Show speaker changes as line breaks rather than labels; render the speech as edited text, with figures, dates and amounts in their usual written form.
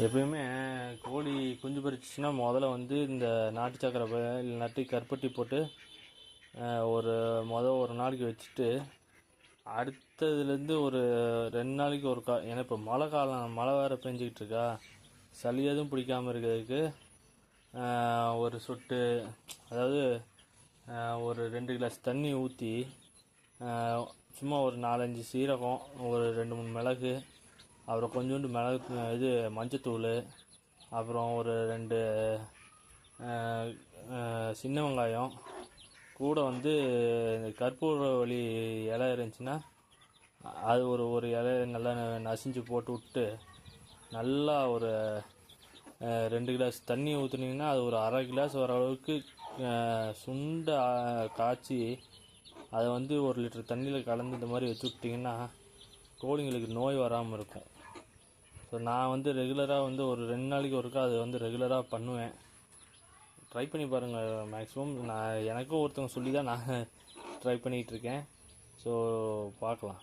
எப்பயுமே கோழி குஞ்சு பொரிச்சிச்சின்னா முதல்ல வந்து இந்த நாட்டு சக்கரை இல்லாட்டி கருப்பட்டி போட்டு ஒரு நாளைக்கு வச்சுட்டு அடுத்ததுலேருந்து ஒரு 2 நாளைக்கு ஒருக்கா. ஏன்னா இப்போ மழை காலம், மழை வேறு பெஞ்சிக்கிட்டு இருக்கா, சளி எதுவும் பிடிக்காமல் இருக்கிறதுக்கு ஒரு சொட்டு, அதாவது ஒரு 2 கிளாஸ் தண்ணி ஊற்றி சும்மா ஒரு 4-5 சீரகம், ஒரு 2-3 மிளகு, அப்புறம் கொஞ்சோண்டு மஞ்சத்தூள், அப்புறம் ஒரு 2 சின்ன வெங்காயம், கூட வந்து கற்பூரவள்ளி இலை இருந்துச்சுன்னா அது ஒரு இலை நல்லா நசிஞ்சு போட்டு விட்டு நல்லா ஒரு 2 கிளாஸ் தண்ணி ஊற்றுனீங்கன்னா அது ஒரு அரை கிளாஸ் வர அளவுக்கு சுண்ட காய்ச்சி அதை வந்து 1 லிட்டர் தண்ணியில் கலந்து இந்த மாதிரி வச்சு விட்டிங்கன்னா கோழிங்களுக்கு நோய் வராமல் இருக்கும். ஸோ நான் வந்து ரெகுலராக வந்து ஒரு 2 நாளைக்கு ஒருக்கா அது வந்து ரெகுலராக பண்ணுவேன். ட்ரை பண்ணி பாருங்கள். மேக்ஸிமம் எனக்கும் ஒருத்தவங்க சொல்லி தான் நான் ட்ரை பண்ணிகிட்ருக்கேன். ஸோ பார்க்கலாம்.